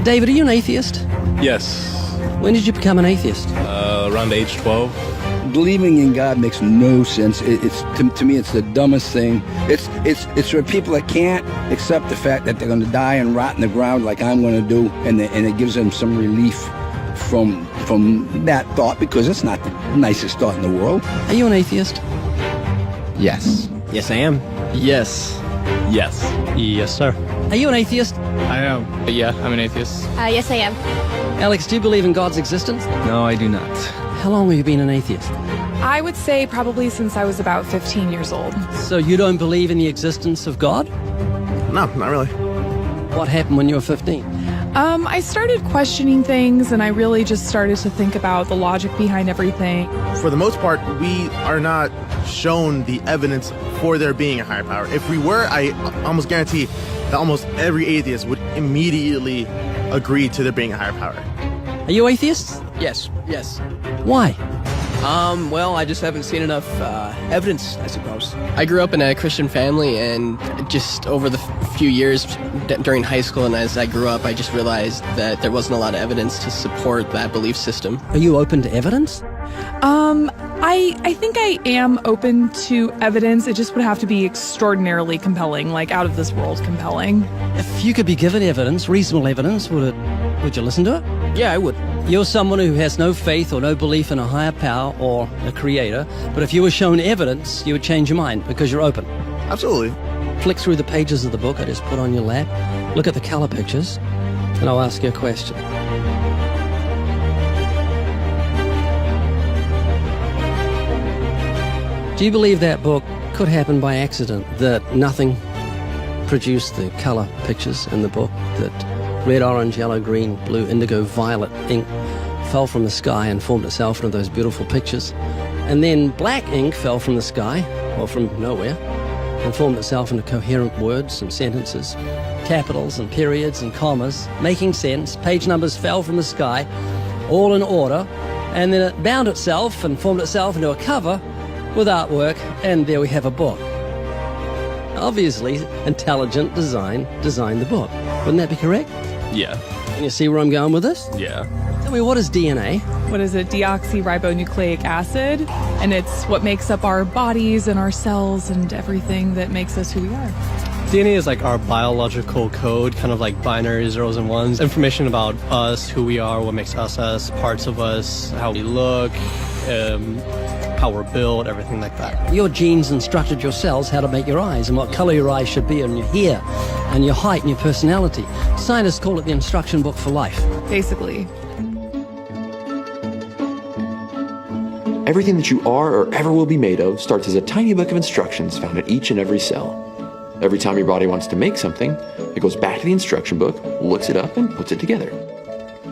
David, are you an atheist? Yes. When did you become an atheist? Around age 12. Believing in God makes no sense. It's to me, it's the dumbest thing. It's for people that can't accept the fact that they're going to die and rot in the ground like I'm going to do, and it gives them some relief from that thought, because it's not the nicest thought in the world. Are you an atheist? Yes. Yes, I am. Yes. Yes. Yes, sir. Are you an atheist? I am. Yeah, I'm an atheist. Yes, I am. Alex, do you believe in God's existence? No, I do not. How long have you been an atheist? I would say probably since I was about 15 years old. So you don't believe in the existence of God? No, not really. What happened when you were 15? I started questioning things, and I really just started to think about the logic behind everything. For the most part, we are not shown the evidence for there being a higher power. If we were, I almost guarantee that almost every atheist would immediately agree to there being a higher power. Are you atheists? Yes. Why? Well, I just haven't seen enough evidence, I suppose. I grew up in a Christian family, and just over the few years during high school and as I grew up, I just realized that there wasn't a lot of evidence to support that belief system. Are you open to evidence? I think I am open to evidence. It just would have to be extraordinarily compelling, like out of this world compelling. If you could be given evidence, reasonable evidence, would you listen to it? Yeah, I would. You're someone who has no faith or no belief in a higher power or a creator, but if you were shown evidence, you would change your mind because you're open. Absolutely. Flick through the pages of the book I just put on your lap, look at the color pictures, and I'll ask you a question. Do you believe that book could happen by accident, that nothing produced the color pictures in the book, that red, orange, yellow, green, blue, indigo, violet ink fell from the sky and formed itself into those beautiful pictures, and then black ink fell from the sky, or from nowhere, and formed itself into coherent words and sentences, capitals and periods and commas, making sense. Page numbers fell from the sky, all in order, and then it bound itself and formed itself into a cover with artwork, and there we have a book. Obviously, intelligent design designed the book. Wouldn't that be correct? Yeah. Can you see where I'm going with this? Yeah. Tell me, what is DNA? What is it? Deoxyribonucleic acid. And it's what makes up our bodies and our cells and everything that makes us who we are. DNA is like our biological code, kind of like binary zeros and ones. Information about us, who we are, what makes us, parts of us, how we look, how we're built, everything like that. Your genes instructed your cells how to make your eyes and what color your eyes should be, and your hair and your height and your personality. Scientists call it the instruction book for life. Basically. Everything that you are or ever will be made of starts as a tiny book of instructions found in each and every cell. Every time your body wants to make something, it goes back to the instruction book, looks it up, and puts it together.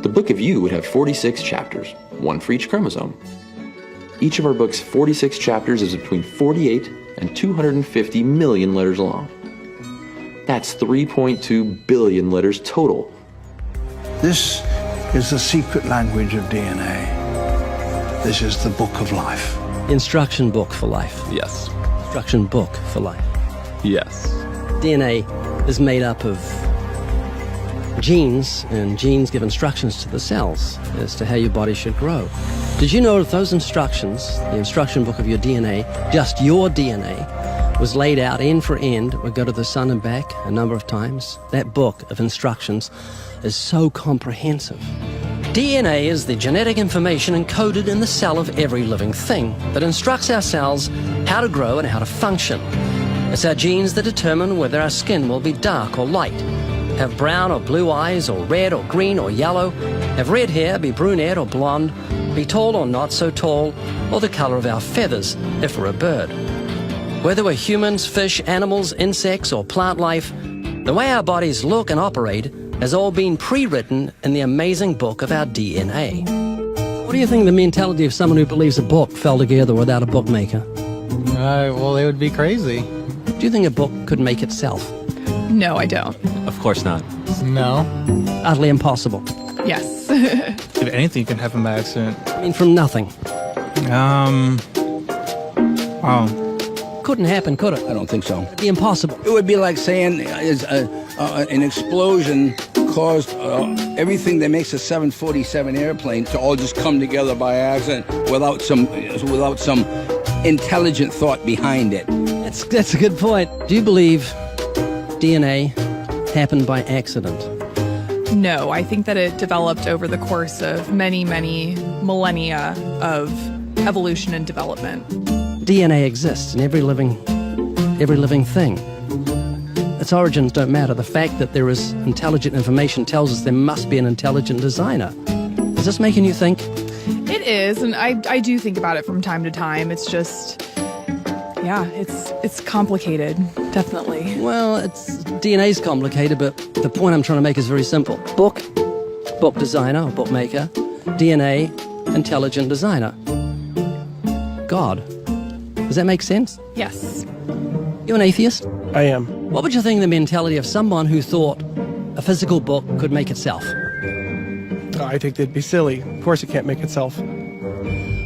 The book of you would have 46 chapters, one for each chromosome. Each of our book's 46 chapters is between 48 and 250 million letters long. That's 3.2 billion letters total. This is the secret language of DNA. This is the book of life. Instruction book for life. Yes. Instruction book for life. Yes. DNA is made up of genes, and genes give instructions to the cells as to how your body should grow. Did you know that those instructions, the instruction book of your DNA, just your DNA, was laid out end for end, would go to the sun and back a number of times? That book of instructions is so comprehensive. DNA is the genetic information encoded in the cell of every living thing that instructs our cells how to grow and how to function. It's our genes that determine whether our skin will be dark or light, have brown or blue eyes, or red or green or yellow, have red hair, be brunette or blonde, be tall or not so tall, or the color of our feathers if we're a bird. Whether we're humans, fish, animals, insects, or plant life, the way our bodies look and operate has all been pre-written in the amazing book of our DNA. What do you think of the mentality of someone who believes a book fell together without a bookmaker? Well, they would be crazy. Do you think a book could make itself? No, I don't. Of course not. No. Utterly impossible. Yes. If anything can happen by accident. I mean, from nothing. Wow. Couldn't happen, could it? I don't think so. It'd be impossible. It would be like saying an explosion caused everything that makes a 747 airplane to all just come together by accident without some intelligent thought behind it. That's a good point. Do you believe DNA happened by accident? No, I think that it developed over the course of many, many millennia of evolution and development. DNA exists in every living thing. Its origins don't matter. The fact that there is intelligent information tells us there must be an intelligent designer. Is this making you think? It is, and I do think about it from time to time. It's just, yeah, it's complicated, definitely. Well, DNA's complicated, but the point I'm trying to make is very simple. Book designer or bookmaker, DNA, intelligent designer. God. Does that make sense? Yes. You an atheist? I am. What would you think of the mentality of someone who thought a physical book could make itself? I think they'd be silly. Of course it can't make itself.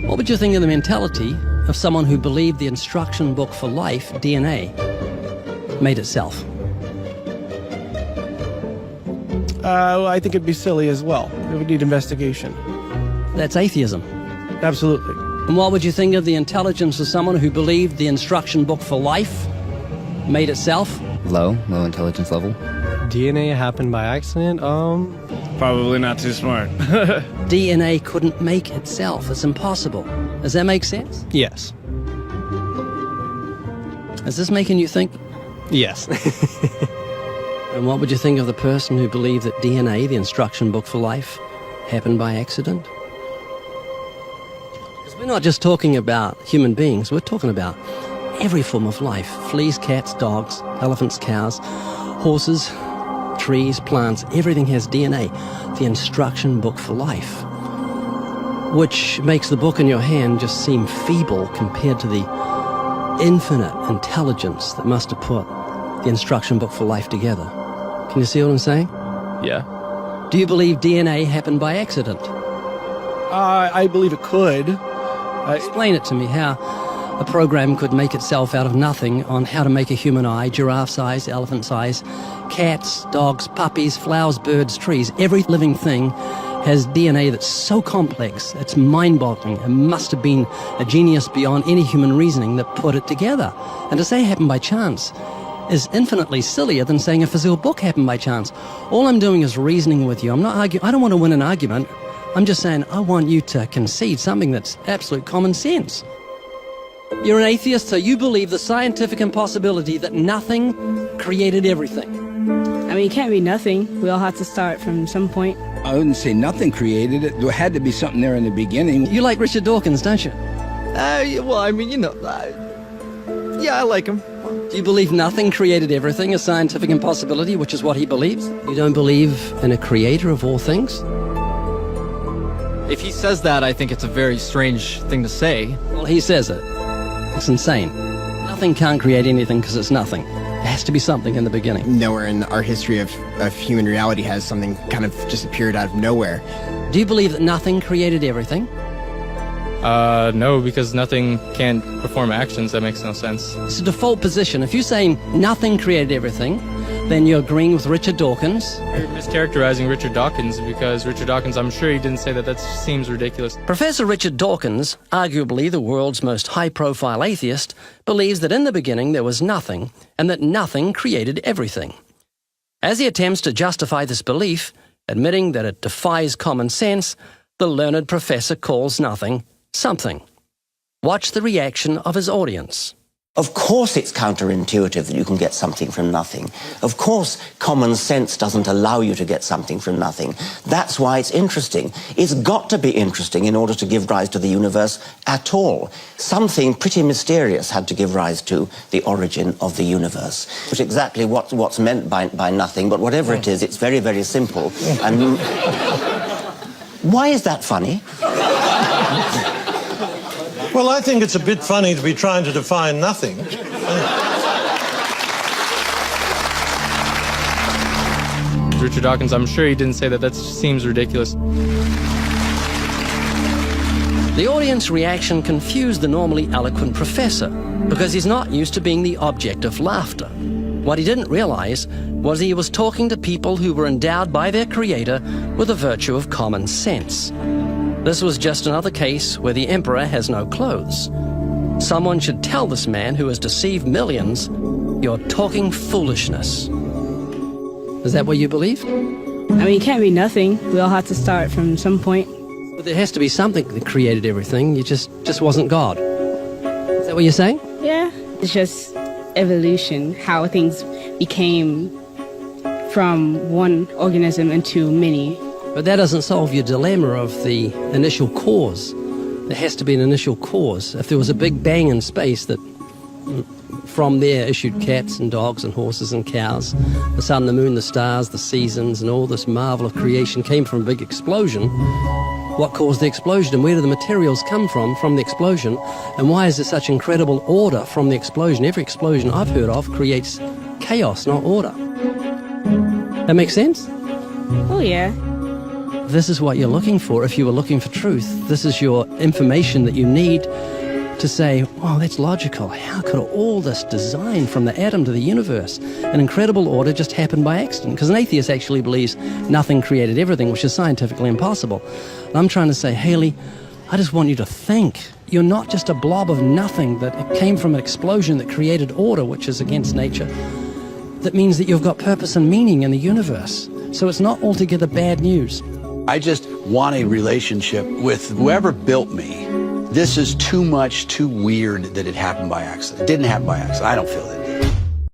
What would you think of the mentality of someone who believed the instruction book for life, DNA, made itself? I think it'd be silly as well. It would need investigation. That's atheism. Absolutely. And what would you think of the intelligence of someone who believed the instruction book for life made itself? Low intelligence level. DNA happened by accident? Probably not too smart. DNA couldn't make itself. It's impossible. Does that make sense? Yes. Is this making you think? Yes. And what would you think of the person who believed that DNA, the instruction book for life, happened by accident? Because we're not just talking about human beings, we're talking about every form of life. Fleas, cats, dogs, elephants, cows, horses, trees, plants, everything has DNA, the instruction book for life, which makes the book in your hand just seem feeble compared to the infinite intelligence that must have put the instruction book for life together. Can you see what I'm saying? Yeah. Do you believe DNA happened by accident? I believe it could. Explain it to me, how a program could make itself out of nothing on how to make a human eye, giraffe size, elephant size, cats, dogs, puppies, flowers, birds, trees. Every living thing has DNA that's so complex, it's mind-boggling. It must have been a genius beyond any human reasoning that put it together. And to say it happened by chance is infinitely sillier than saying a physical book happened by chance. All I'm doing is reasoning with you. I'm not arguing. I don't want to win an argument. I'm just saying I want you to concede something that's absolute common sense. You're an atheist, so you believe the scientific impossibility that nothing created everything. I mean, it can't be nothing. We all have to start from some point. I wouldn't say nothing created it. There had to be something there in the beginning. You like Richard Dawkins, don't you? Well, I mean, yeah, I like him. Do you believe nothing created everything, a scientific impossibility, which is what he believes? You don't believe in a creator of all things? If he says that, I think it's a very strange thing to say. Well, he says it. It's insane. Nothing can't create anything because it's nothing. There has to be something in the beginning. Nowhere in our history of human reality has something kind of just appeared out of nowhere. Do you believe that nothing created everything? No, because nothing can perform actions. That makes no sense. It's a default position. If you're saying nothing created everything, then you're agreeing with Richard Dawkins. You're mischaracterizing Richard Dawkins, because Richard Dawkins, I'm sure he didn't say that. That seems ridiculous. Professor Richard Dawkins, arguably the world's most high-profile atheist, believes that in the beginning there was nothing, and that nothing created everything. As he attempts to justify this belief, admitting that it defies common sense, the learned professor calls nothing something. Watch the reaction of his audience. Of course it's counterintuitive that you can get something from nothing. Of course common sense doesn't allow you to get something from nothing. That's why it's interesting. It's got to be interesting in order to give rise to the universe at all. Something pretty mysterious had to give rise to the origin of the universe. Which exactly what's meant by nothing, but whatever it is, it's very, very simple. And why is that funny? Well, I think it's a bit funny to be trying to define nothing. Richard Dawkins, I'm sure he didn't say that. That seems ridiculous. The audience reaction confused the normally eloquent professor because he's not used to being the object of laughter. What he didn't realize was he was talking to people who were endowed by their creator with the virtue of common sense. This was just another case where the emperor has no clothes. Someone should tell this man who has deceived millions, "You're talking foolishness." Is that what you believe? I mean, it can't be nothing. We all have to start from some point. But there has to be something that created everything. You just wasn't God. Is that what you're saying? Yeah. It's just evolution, how things became from one organism into many. But that doesn't solve your dilemma of the initial cause. There has to be an initial cause. If there was a big bang in space that from there issued cats and dogs and horses and cows, the sun, the moon, the stars, the seasons, and all this marvel of creation came from a big explosion, what caused the explosion, and where do the materials come from the explosion, and why is there such incredible order from the explosion? Every explosion I've heard of creates chaos, not order. That makes sense? Oh, yeah. This is what you're looking for if you were looking for truth. This is your information that you need to say, oh, that's logical. How could all this design from the atom to the universe, an incredible order, just happen by accident? Because an atheist actually believes nothing created everything, which is scientifically impossible. And I'm trying to say, Haley, I just want you to think. You're not just a blob of nothing that came from an explosion that created order, which is against nature. That means that you've got purpose and meaning in the universe. So it's not altogether bad news. I just want a relationship with whoever built me. This is too much, too weird that it happened by accident. It didn't happen by accident. I don't feel that.